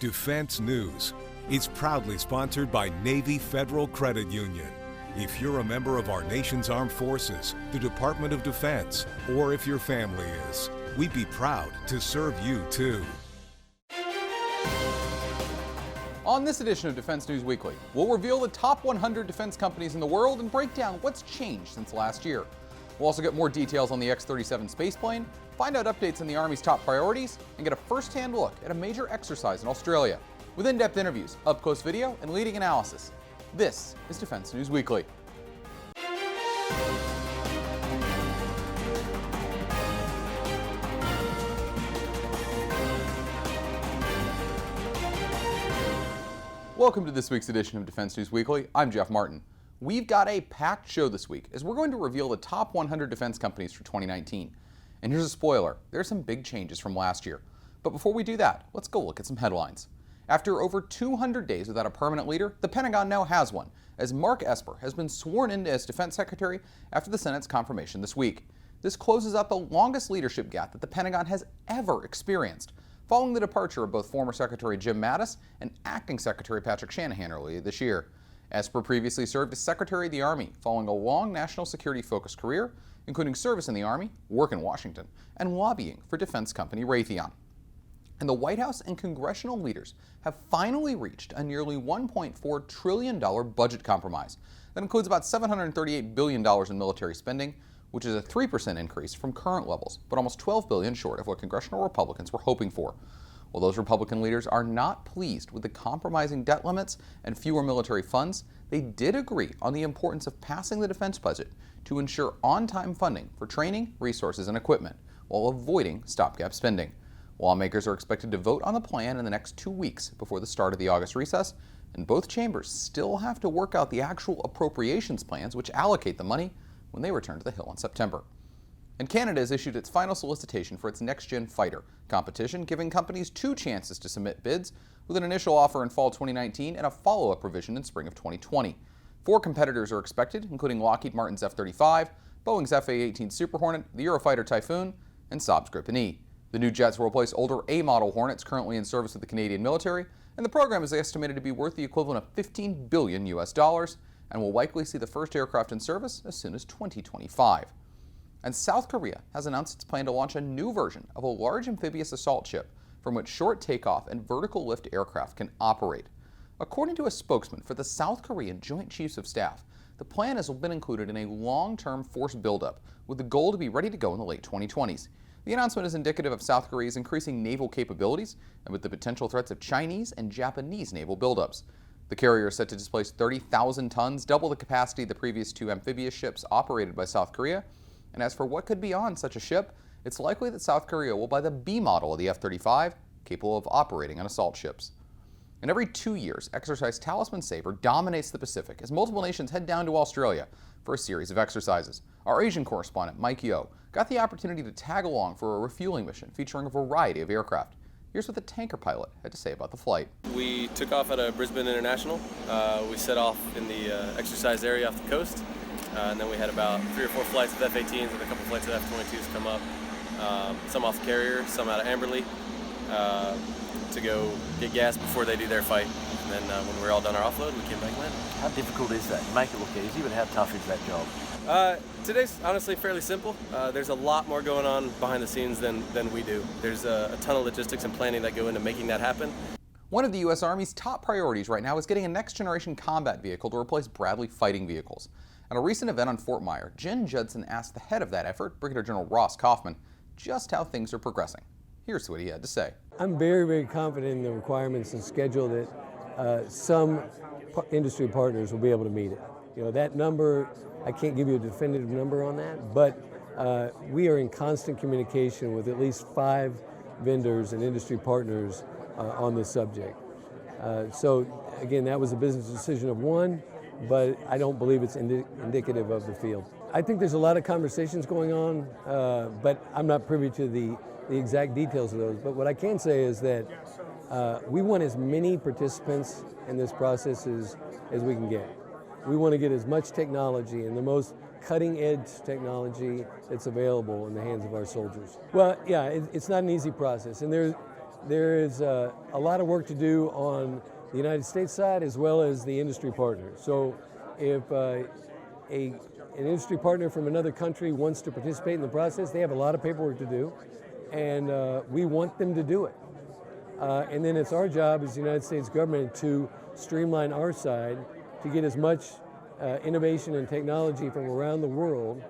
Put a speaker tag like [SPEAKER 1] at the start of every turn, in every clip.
[SPEAKER 1] Defense News. It's proudly sponsored by Navy Federal Credit Union. If you're a member of our nation's armed forces, the Department of Defense, or if your family is, we'd be proud to serve you too.
[SPEAKER 2] On this edition of Defense News Weekly, we'll reveal the top 100 defense companies in the world and break down what's changed since last year. We'll also get more details on the X-37 spaceplane, find out updates on the Army's top priorities, and get a first-hand look at a major exercise in Australia. With in-depth interviews, up-close video, and leading analysis. This is Defense News Weekly. Welcome to this week's edition of Defense News Weekly. I'm Jeff Martin. We've got a packed show this week as we're going to reveal the top 100 defense companies for 2019. And here's a spoiler, there's some big changes from last year. But before we do that, let's go look at some headlines. After over 200 days without a permanent leader, the Pentagon now has one, as Mark Esper has been sworn in as Defense Secretary after the Senate's confirmation this week. This closes out the longest leadership gap that the Pentagon has ever experienced, following the departure of both former Secretary Jim Mattis and Acting Secretary Patrick Shanahan earlier this year. Esper previously served as Secretary of the Army, following a long national security-focused career, including service in the Army, work in Washington, and lobbying for defense company Raytheon. And the White House and congressional leaders have finally reached a nearly $1.4 trillion budget compromise. That includes about $738 billion in military spending, which is a 3% increase from current levels, but almost $12 billion short of what congressional Republicans were hoping for. While those Republican leaders are not pleased with the compromising debt limits and fewer military funds, they did agree on the importance of passing the defense budget to ensure on-time funding for training, resources, and equipment, while avoiding stopgap spending. Lawmakers are expected to vote on the plan in the next 2 weeks before the start of the August recess, and both chambers still have to work out the actual appropriations plans which allocate the money when they return to the Hill in September. And Canada has issued its final solicitation for its next-gen fighter competition, giving companies 2 chances to submit bids, with an initial offer in fall 2019 and a follow-up provision in spring of 2020. 4 competitors are expected, including Lockheed Martin's F-35, Boeing's F-18 Super Hornet, the Eurofighter Typhoon, and Saab's Gripen E. The new jets will replace older A-model Hornets currently in service with the Canadian military, and the program is estimated to be worth the equivalent of $15 billion and will likely see the first aircraft in service as soon as 2025. And South Korea has announced its plan to launch a new version of a large amphibious assault ship from which short takeoff and vertical lift aircraft can operate. According to a spokesman for the South Korean Joint Chiefs of Staff, the plan has been included in a long-term force buildup with the goal to be ready to go in the late 2020s. The announcement is indicative of South Korea's increasing naval capabilities and with the potential threats of Chinese and Japanese naval buildups. The carrier is set to displace 30,000 tons, double the capacity of the previous 2 amphibious ships operated by South Korea. And as for what could be on such a ship, it's likely that South Korea will buy the B model of the F-35, capable of operating on assault ships. And every 2 years, Exercise Talisman Saber dominates the Pacific as multiple nations head down to Australia for a series of exercises. Our Asian correspondent, Mike Yo, got the opportunity to tag along for a refueling mission featuring a variety of aircraft. Here's what the tanker pilot had to say about the flight.
[SPEAKER 3] We took off out of Brisbane International. We set off in the exercise area off the coast, and then we had about 3 or 4 flights of F-18s and a couple flights of F-22s come up, some off the carrier, some out of Amberley, to go get gas before they do their fight. And then when we were all done our offload, we came back and landed.
[SPEAKER 4] How difficult is that? You make it look easy, but how tough is that job?
[SPEAKER 3] Today's honestly fairly simple. There's a lot more going on behind the scenes than we do. There's a ton of logistics and planning that go into making that happen.
[SPEAKER 2] One of the U.S. Army's top priorities right now is getting a next-generation combat vehicle to replace Bradley fighting vehicles. At a recent event on Fort Myer, Jen Judson asked the head of that effort, Brigadier General Ross Coffman, just how things are progressing. Here's what he had to say.
[SPEAKER 5] I'm very, very confident in the requirements and schedule that some industry partners will be able to meet it. You know, that number, I can't give you a definitive number on that, but we are in constant communication with at least 5 vendors and industry partners on this subject. So again, that was a business decision of one, but I don't believe it's indicative of the field. I think there's a lot of conversations going on, but I'm not privy to the exact details of those. But what I can say is that we want as many participants in this process as we can get. We want to get as much technology and the most cutting-edge technology that's available in the hands of our soldiers. Well, yeah, it's not an easy process, and there is a lot of work to do on the United States side as well as the industry partners. So if an industry partner from another country wants to participate in the process, they have a lot of paperwork to do, and we want them to do it. And then it's our job as the United States government to streamline our side to get as much innovation and technology from around the world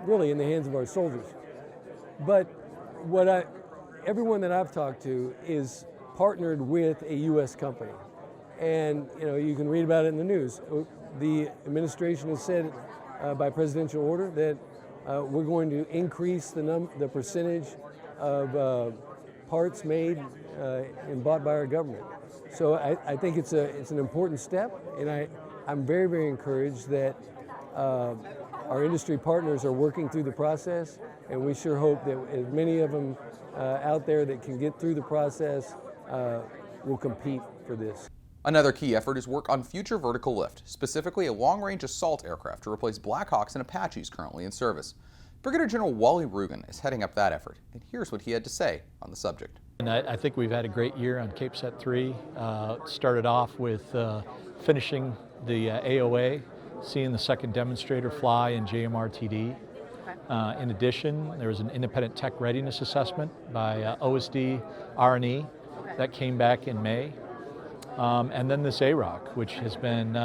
[SPEAKER 5] really in the hands of our soldiers. But everyone that I've talked to is partnered with a U.S. company. And you can read about it in the news. The administration has said by presidential order that we're going to increase the percentage of parts made and bought by our government. So I think it's an important step, and I'm very, very encouraged that our industry partners are working through the process, and we sure hope that as many of them out there that can get through the process will compete for this.
[SPEAKER 2] Another key effort is work on Future Vertical Lift, specifically a long-range assault aircraft to replace Blackhawks and Apaches currently in service. Brigadier General Wally Rugen is heading up that effort, and here's what he had to say on the subject.
[SPEAKER 6] And I think we've had a great year on CapeSat 3. Started off with finishing the AOA, seeing the second demonstrator fly in JMRTD. In addition, there was an independent tech readiness assessment by OSD R&E that came back in May. And then this AROC, which has been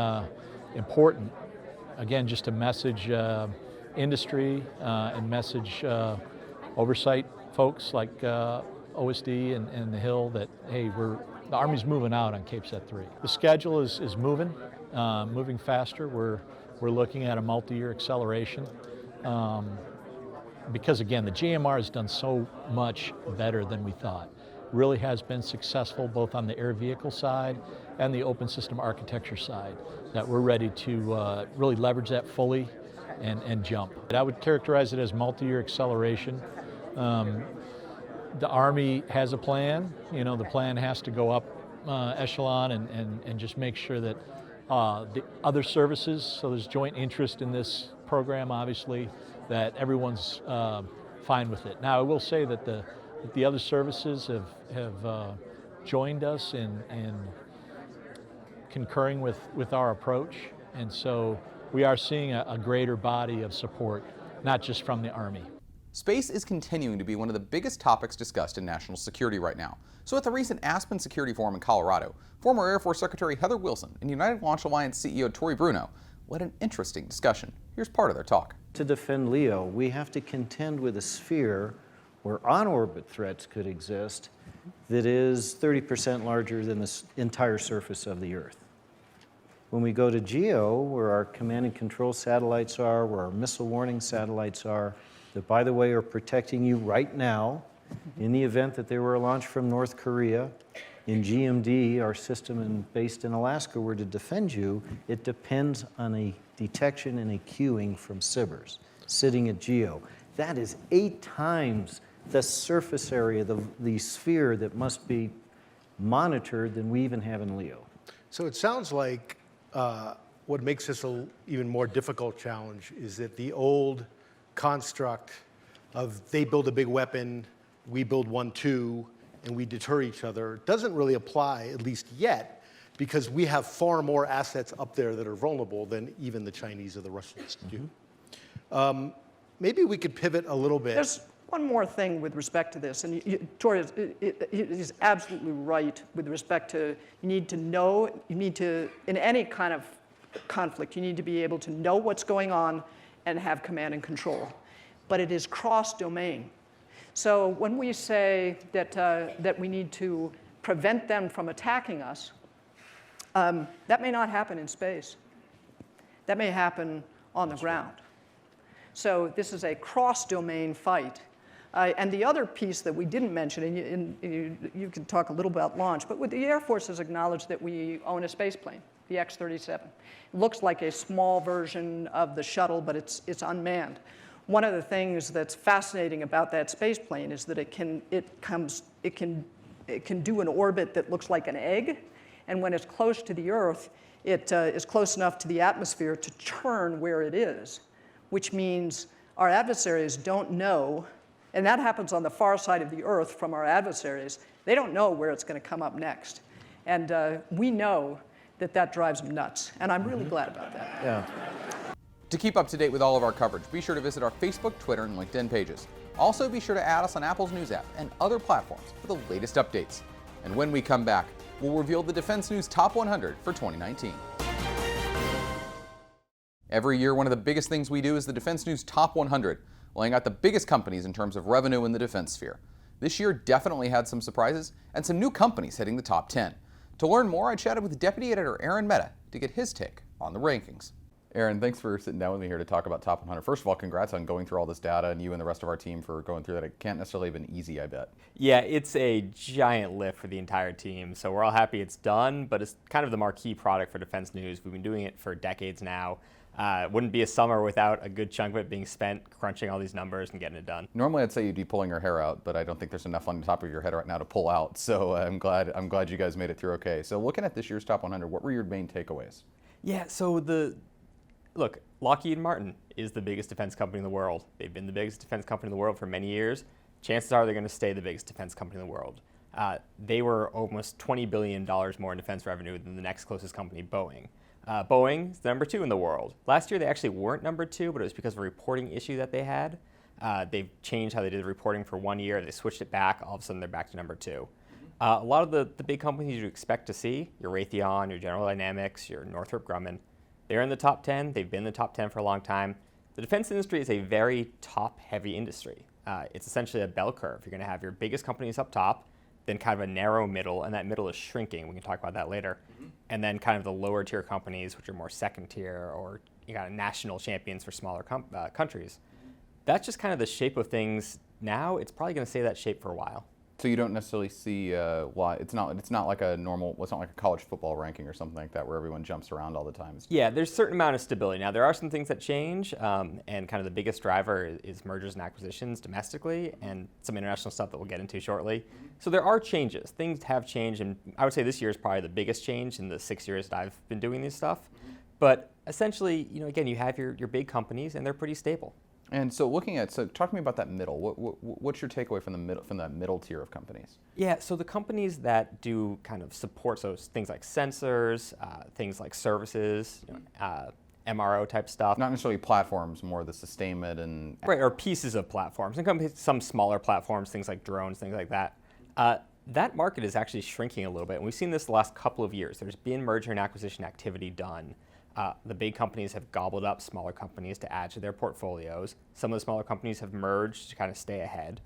[SPEAKER 6] important, again, just to message industry and message oversight folks like OSD and the Hill that, hey, the Army's moving out on CapeSat 3. The schedule is moving faster. We're looking at a multi-year acceleration because, again, the GMR has done so much better than we thought. Really has been successful both on the air vehicle side and the open system architecture side, that we're ready to really leverage that fully and jump. I would characterize it as multi-year acceleration. The Army has a plan. The plan has to go up echelon and just make sure that the other services, so there's joint interest in this program, obviously, that everyone's fine with it. Now, I will say that the other services have joined us in concurring with our approach, and so we are seeing a greater body of support, not just from the Army.
[SPEAKER 2] Space is continuing to be one of the biggest topics discussed in national security right now. So at the recent Aspen Security Forum in Colorado, former Air Force Secretary Heather Wilson and United Launch Alliance CEO Tory Bruno led an interesting discussion. Here's part of their talk.
[SPEAKER 7] To defend LEO, we have to contend with a sphere where on-orbit threats could exist that is 30% larger than the entire surface of the Earth. When we go to GEO, where our command and control satellites are, where our missile warning satellites are, that, by the way, are protecting you right now in the event that there were a launch from North Korea. In GMD, our system based in Alaska, were to defend you, it depends on a detection and a cueing from SBIRS sitting at GEO. That is 8 times the surface area, the sphere that must be monitored than we even have in LEO.
[SPEAKER 8] So it sounds like what makes this an even more difficult challenge is that the old construct of they build a big weapon, we build one too, and we deter each other doesn't really apply, at least yet, because we have far more assets up there that are vulnerable than even the Chinese or the Russians do. Maybe we could pivot a little bit.
[SPEAKER 9] There's one more thing with respect to this, and Tory is absolutely right with respect to you need to, in any kind of conflict, you need to be able to know what's going on and have command and control. But it is cross-domain. So when we say that we need to prevent them from attacking us, that may not happen in space. That may happen on the ground. So this is a cross-domain fight. And the other piece that we didn't mention, and you can talk a little about launch, but the Air Force has acknowledged that we own a space plane, the X-37. It looks like a small version of the shuttle, but it's unmanned. One of the things that's fascinating about that space plane is that it can do an orbit that looks like an egg, and when it's close to the Earth, it is close enough to the atmosphere to turn where it is, which means our adversaries don't know And that happens on the far side of the earth from our adversaries. They don't know where it's going to come up next. And we know that drives them nuts. And I'm really glad about that.
[SPEAKER 7] Yeah.
[SPEAKER 2] To keep up to date with all of our coverage, be sure to visit our Facebook, Twitter, and LinkedIn pages. Also, be sure to add us on Apple's News app and other platforms for the latest updates. And when we come back, we'll reveal the Defense News Top 100 for 2019. Every year, one of the biggest things we do is the Defense News Top 100, laying out the biggest companies in terms of revenue in the defense sphere. This year definitely had some surprises and some new companies hitting the top 10. To learn more, I chatted with Deputy Editor Aaron Mehta to get his take on the rankings. Aaron, thanks for sitting down with me here to talk about Top 100. First of all, congrats on going through all this data, and you and the rest of our team for going through that. It can't necessarily have been easy, I bet.
[SPEAKER 10] Yeah, it's a giant lift for the entire team, so we're all happy it's done, but it's kind of the marquee product for Defense News. We've been doing it for decades now. Wouldn't be a summer without a good chunk of it being spent crunching all these numbers and getting it done.
[SPEAKER 2] Normally I'd say you'd be pulling your hair out, but I don't think there's enough on the top of your head right now to pull out, so I'm glad you guys made it through okay. So looking at this year's Top 100, what were your main takeaways?
[SPEAKER 10] Yeah, so look, Lockheed Martin is the biggest defense company in the world. They've been the biggest defense company in the world for many years. Chances are they're going to stay the biggest defense company in the world. They were almost $20 billion more in defense revenue than the next closest company, Boeing. Boeing is the number 2 in the world. Last year they actually weren't number 2, but it was because of a reporting issue that they had. They've changed how they did the reporting for 1 year. They switched it back. All of a sudden they're back to number 2. A lot of the big companies you expect to see, your Raytheon, your General Dynamics, your Northrop Grumman, they're in the top 10. They've been in the top 10 for a long time. The defense industry is a very top-heavy industry. It's essentially a bell curve. You're going to have your biggest companies up top, then kind of a narrow middle, and that middle is shrinking. We can talk about that later. And then kind of the lower tier companies, which are more second tier, or you got national champions for smaller countries. That's just kind of the shape of things now. It's probably going to stay that shape for a while.
[SPEAKER 2] So you don't necessarily see why it's not like a normal, it's not like a college football ranking or something like that where everyone jumps around all the time.
[SPEAKER 10] Yeah, there's a certain amount of stability. Now there are some things that change, and kind of the biggest driver is mergers and acquisitions domestically, and some international stuff that we'll get into shortly. So there are changes. Things have changed, and I would say this year is probably the biggest change in the 6 years that I've been doing this stuff. But essentially, again, you have your big companies, and they're pretty stable.
[SPEAKER 2] And so talk to me about that middle. What's your takeaway from that middle tier of companies?
[SPEAKER 10] Yeah, so the companies that do kind of support those things like sensors, things like services, MRO type stuff.
[SPEAKER 2] Not necessarily platforms, more the sustainment and...
[SPEAKER 10] Right, or pieces of platforms. And some smaller platforms, things like drones, things like that. That market is actually shrinking a little bit. And we've seen this the last couple of years. There's been merger and acquisition activity done. The big companies have gobbled up smaller companies to add to their portfolios. Some of the smaller companies have merged to kind of stay ahead.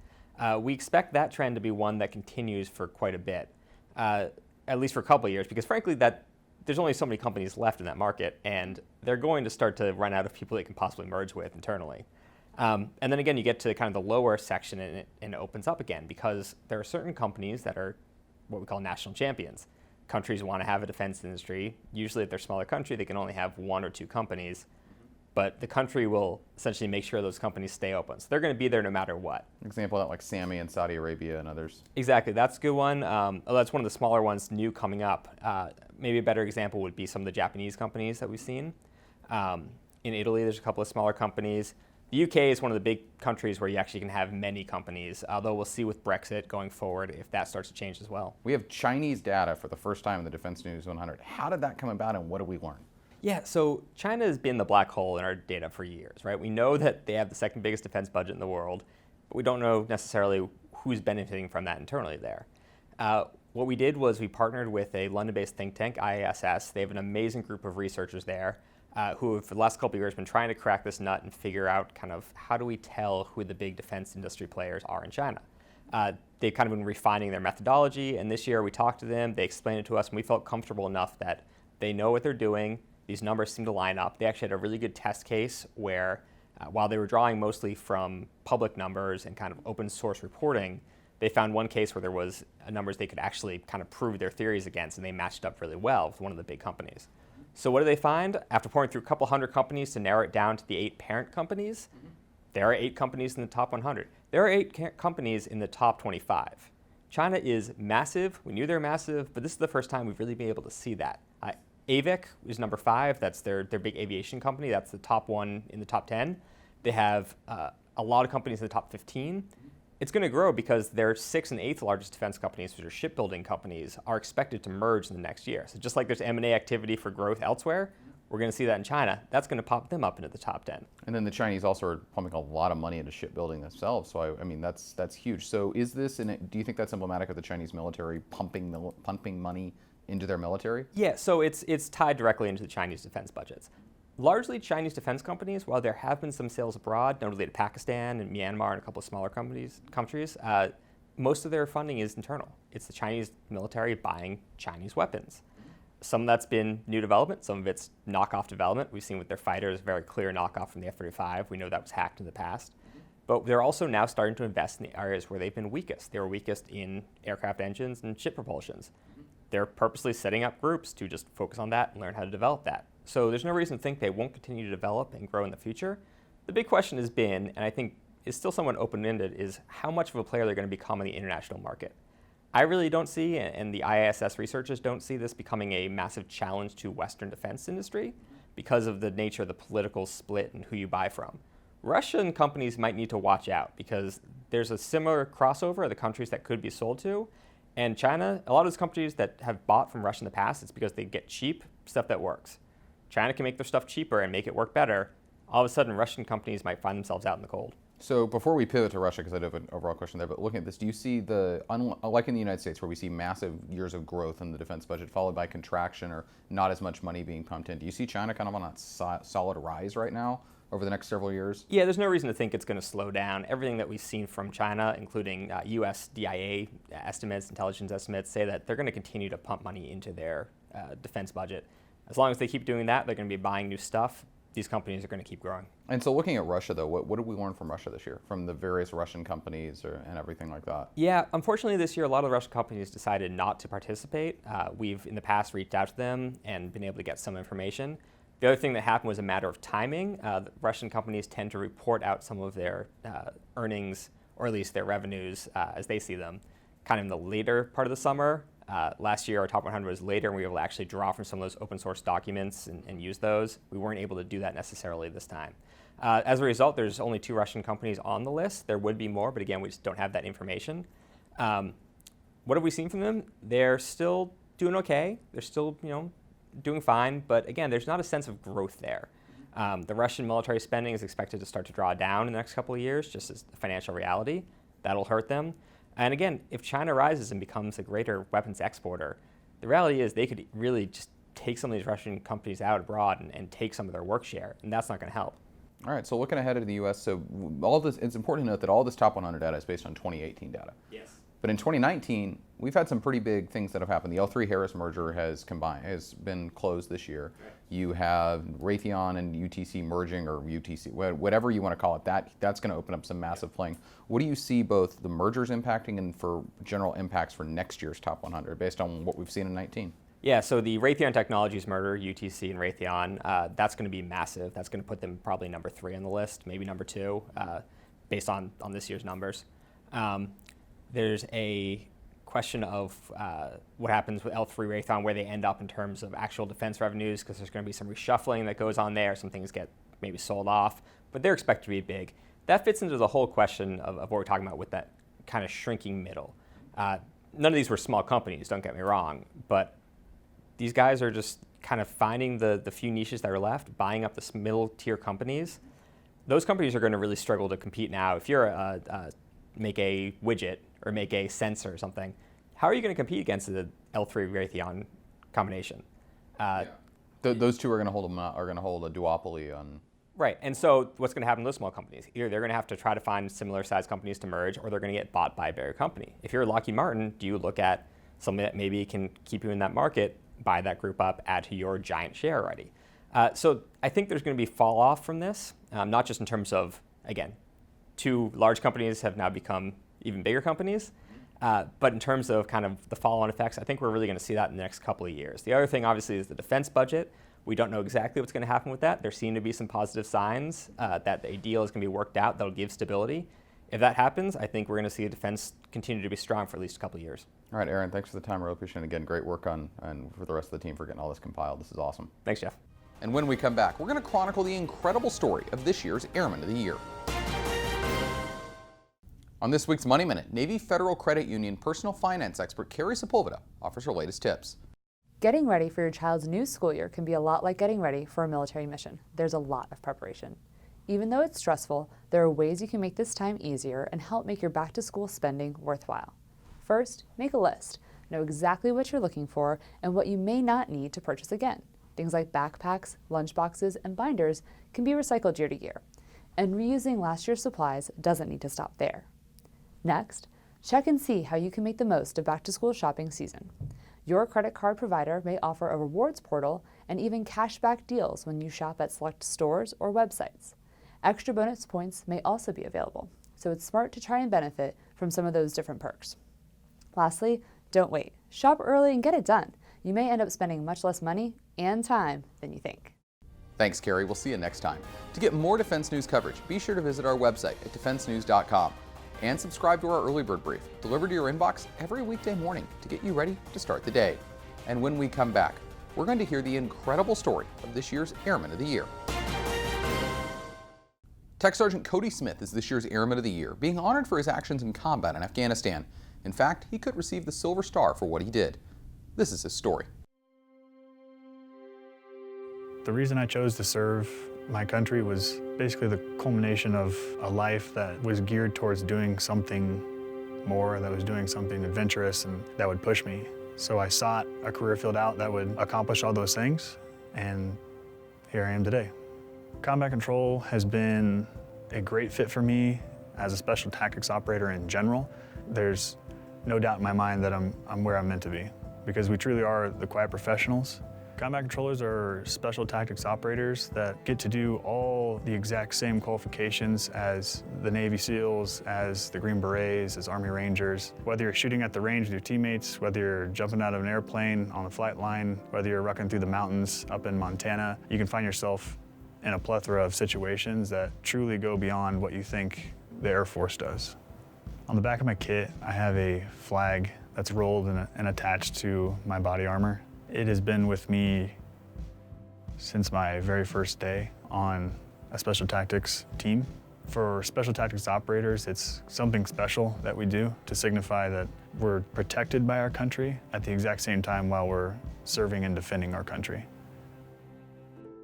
[SPEAKER 10] We expect that trend to be one that continues for quite a bit, at least for a couple of years, because frankly, there's only so many companies left in that market, and they're going to start to run out of people they can possibly merge with internally. And then again, you get to kind of the lower section, and it opens up again, because there are certain companies that are what we call national champions. Countries want to have a defense industry. Usually if they're a smaller country, they can only have 1 or 2 companies, but the country will essentially make sure those companies stay open. So they're going to be there no matter what.
[SPEAKER 2] Example of that, like SAMI in Saudi Arabia and others.
[SPEAKER 10] Exactly, that's a good one. That's one of the smaller ones new coming up. Maybe a better example would be some of the Japanese companies that we've seen. In Italy, there's a couple of smaller companies. The UK is one of the big countries where you actually can have many companies, although we'll see with Brexit going forward if that starts to change as well.
[SPEAKER 2] We have Chinese data for the first time in the Defense News 100. How did that come about, and what did we learn?
[SPEAKER 10] Yeah, so China has been the black hole in our data for years, right? We know that they have the second biggest defense budget in the world, but we don't know necessarily who's benefiting from that internally there. What we did was we partnered with a London-based think tank, IASS. They have an amazing group of researchers there who have, for the last couple of years, been trying to crack this nut and figure out kind of how do we tell who the big defense industry players are in China. They've kind of been refining their methodology, and this year we talked to them, they explained it to us, and we felt comfortable enough that they know what they're doing. These numbers seem to line up. They actually had a really good test case where while they were drawing mostly from public numbers and kind of open source reporting, they found one case where there was numbers they could actually kind of prove their theories against, and they matched up really well with one of the big companies. So what do they find? After pouring through a couple hundred companies to narrow it down to the 8 parent companies, there are 8 companies in the top 100. There are 8 companies in the top 25. China is massive. We knew they were massive, but this is the first time we've really been able to see that. AVIC is number 5. That's their big aviation company. That's the top one in the top 10. They have a lot of companies in the top 15. It's going to grow because their 6th and 8th largest defense companies, which are shipbuilding companies, are expected to merge in the next year. So just like there's M&A activity for growth elsewhere, we're going to see that in China. That's going to pop them up into the top 10.
[SPEAKER 2] And then the Chinese also are pumping a lot of money into shipbuilding themselves. So I mean, that's huge. So is this, do you think that's emblematic of the Chinese military pumping money into their military?
[SPEAKER 10] Yeah, so it's tied directly into the Chinese defense budgets. Largely Chinese defense companies, while there have been some sales abroad, notably to Pakistan and Myanmar and a couple of smaller countries, most of their funding is internal. It's the Chinese military buying Chinese weapons. Some of that's been new development, some of it's knockoff development. We've seen with their fighters, very clear knockoff from the F-35. We know that was hacked in the past. But they're also now starting to invest in the areas where they've been weakest. They were weakest in aircraft engines and ship propulsions. They're purposely setting up groups to just focus on that and learn how to develop that. So there's no reason to think they won't continue to develop and grow in the future. The big question has been, and I think is still somewhat open-ended, is how much of a player they're going to become in the international market. I really don't see, and the IASS researchers don't see this becoming a massive challenge to Western defense industry because of the nature of the political split and who you buy from. Russian companies might need to watch out because there's a similar crossover of the countries that could be sold to. And China, a lot of those companies that have bought from Russia in the past, it's because they get cheap stuff that works. China can make their stuff cheaper and make it work better. All of a sudden, Russian companies might find themselves out in the cold.
[SPEAKER 2] So before we pivot to Russia, because I do have an overall question there, but looking at this, do you see like in the United States where we see massive years of growth in the defense budget followed by contraction or not as much money being pumped in, do you see China kind of on a solid rise right now over the next several years?
[SPEAKER 10] Yeah, there's no reason to think it's going to slow down. Everything that we've seen from China, including US DIA estimates, intelligence estimates, say that they're going to continue to pump money into their defense budget. As long as they keep doing that, they're going to be buying new stuff. These companies are going to keep growing. And
[SPEAKER 2] so looking at Russia, though, what did we learn from Russia this year, from the various Russian companies and everything like that?
[SPEAKER 10] Yeah, unfortunately this year, a lot of Russian companies decided not to participate. We've, in the past, reached out to them and been able to get some information. The other thing that happened was a matter of timing. The Russian companies tend to report out some of their earnings, or at least their revenues, as they see them, kind of in the later part of the summer. Last year, our top 100 was later, and we were able to actually draw from some of those open source documents and use those. We weren't able to do that necessarily this time. As a result, there's only 2 Russian companies on the list. There would be more, but again, we just don't have that information. What have we seen from them? They're still doing okay. They're still, doing fine, but again, there's not a sense of growth there. The Russian military spending is expected to start to draw down in the next couple of years, just as a financial reality. That'll hurt them. And again, if China rises and becomes a greater weapons exporter, the reality is they could really just take some of these Russian companies out abroad and take some of their work share, and that's not going to help.
[SPEAKER 2] All right, so looking ahead to the U.S., so all this, it's important to note that all this top 100 data is based on 2018 data.
[SPEAKER 10] Yes.
[SPEAKER 2] But in 2019, we've had some pretty big things that have happened. The L3 Harris merger has been closed this year. Right. You have Raytheon and UTC merging, or UTC, whatever you want to call it. That's going to open up some massive playing. What do you see both the mergers impacting and for general impacts for next year's top 100 based on what we've seen in 19?
[SPEAKER 10] Yeah, so the Raytheon Technologies merger, UTC and Raytheon, that's going to be massive. That's going to put them probably number 3 on the list, maybe number 2, based on this year's numbers. There's a question of what happens with L3 Raytheon, where they end up in terms of actual defense revenues, because there's going to be some reshuffling that goes on there. Some things get maybe sold off, but they're expected to be big. That fits into the whole question of what we're talking about with that kind of shrinking middle. None of these were small companies, don't get me wrong, but these guys are just kind of finding the few niches that are left, buying up the middle tier companies. Those companies are going to really struggle to compete now. If you're make a widget or make a sensor or something, how are you going to compete against the L3 Raytheon combination?
[SPEAKER 2] Those two are going to hold a duopoly on.
[SPEAKER 10] Right, and so what's going to happen to those small companies? Either they're going to have to try to find similar sized companies to merge, or they're going to get bought by a bigger company. If you're Lockheed Martin, do you look at something that maybe can keep you in that market, buy that group up, add to your giant share already? So I think there's going to be fall off from this, not just in terms of, again, 2 large companies have now become even bigger companies, but in terms of kind of the follow-on effects, I think we're really going to see that in the next couple of years. The other thing, obviously, is the defense budget. We don't know exactly what's going to happen with that. There seem to be some positive signs that a deal is going to be worked out that will give stability. If that happens, I think we're going to see defense continue to be strong for at least a couple of years. All
[SPEAKER 2] right, Aaron, thanks for the time. I really appreciate it. Again, great work and for the rest of the team for getting all this compiled. This is awesome.
[SPEAKER 10] Thanks, Jeff.
[SPEAKER 2] And when we come back, we're going to chronicle the incredible story of this year's Airman of the Year. On this week's Money Minute, Navy Federal Credit Union personal finance expert Carrie Sepulveda offers her latest tips.
[SPEAKER 11] Getting ready for your child's new school year can be a lot like getting ready for a military mission. There's a lot of preparation. Even though it's stressful, there are ways you can make this time easier and help make your back-to-school spending worthwhile. First, make a list. Know exactly what you're looking for and what you may not need to purchase again. Things like backpacks, lunchboxes, and binders can be recycled year to year. And reusing last year's supplies doesn't need to stop there. Next, check and see how you can make the most of back-to-school shopping season. Your credit card provider may offer a rewards portal and even cashback deals when you shop at select stores or websites. Extra bonus points may also be available, so it's smart to try and benefit from some of those different perks. Lastly, don't wait. Shop early and get it done. You may end up spending much less money and time than you think.
[SPEAKER 2] Thanks, Carrie. We'll see you next time. To get more defense news coverage, be sure to visit our website at defensenews.com and subscribe to our Early Bird Brief, delivered to your inbox every weekday morning to get you ready to start the day. And when we come back, we're going to hear the incredible story of this year's Airman of the Year. Tech Sergeant Cody Smith is this year's Airman of the Year, being honored for his actions in combat in Afghanistan. In fact, he could receive the Silver Star for what he did. This is his story.
[SPEAKER 12] The reason I chose to serve my country was basically the culmination of a life that was geared towards doing something more, that was doing something adventurous and that would push me. So I sought a career field out that would accomplish all those things, and here I am today. Combat control has been a great fit for me as a special tactics operator in general. There's no doubt in my mind that I'm where I'm meant to be, because we truly are the quiet professionals. Combat controllers are special tactics operators that get to do all the exact same qualifications as the Navy SEALs, as the Green Berets, as Army Rangers. Whether you're shooting at the range with your teammates, whether you're jumping out of an airplane on a flight line, whether you're rucking through the mountains up in Montana, you can find yourself in a plethora of situations that truly go beyond what you think the Air Force does. On the back of my kit, I have a flag that's rolled and attached to my body armor. It has been with me since my very first day on a special tactics team. For special tactics operators, it's something special that we do to signify that we're protected by our country at the exact same time while we're serving and defending our country.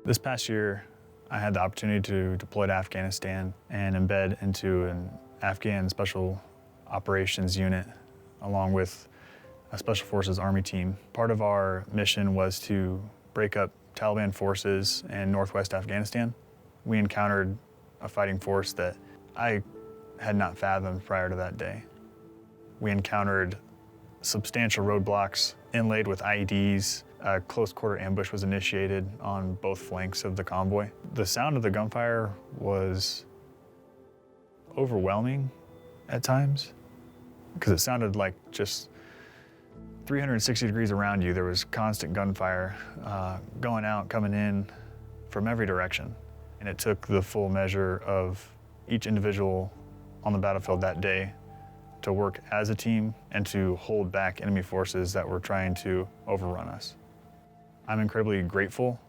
[SPEAKER 12] This past year, I had the opportunity to deploy to Afghanistan and embed into an Afghan special operations unit along with a Special Forces Army team. Part of our mission was to break up Taliban forces in northwest Afghanistan. We encountered a fighting force that I had not fathomed prior to that day. We encountered substantial roadblocks inlaid with IEDs. A close quarter ambush was initiated on both flanks of the convoy. The sound of the gunfire was overwhelming at times, because it sounded like just 360 degrees around you. There was constant gunfire going out, coming in from every direction. And it took the full measure of each individual on the battlefield that day to work as a team and to hold back enemy forces that were trying to overrun us. I'm incredibly grateful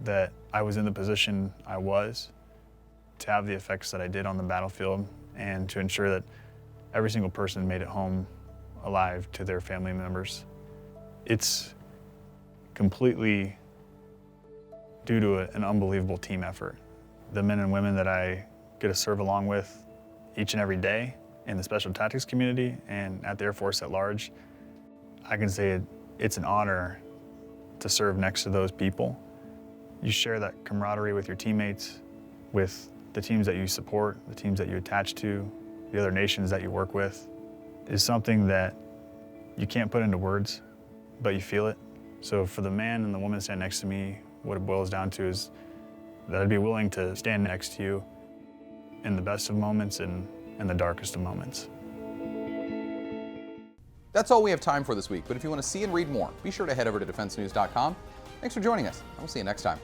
[SPEAKER 12] that I was in the position I was to have the effects that I did on the battlefield and to ensure that every single person made it home alive to their family members. It's completely due to an unbelievable team effort. The men and women that I get to serve along with each and every day in the special tactics community and at the Air Force at large, I can say it's an honor to serve next to those people. You share that camaraderie with your teammates, with the teams that you support, the teams that you attach to, the other nations that you work with, is something that you can't put into words, but you feel it. So for the man and the woman standing next to me, what it boils down to is that I'd be willing to stand next to you in the best of moments and in the darkest of moments.
[SPEAKER 2] That's all we have time for this week, but if you want to see and read more, be sure to head over to defensenews.com. Thanks for joining us, and we'll see you next time.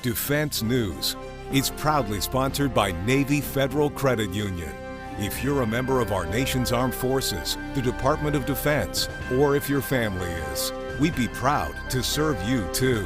[SPEAKER 1] Defense News. It's proudly sponsored by Navy Federal Credit Union. If you're a member of our nation's armed forces, the Department of Defense, or if your family is, we'd be proud to serve you too.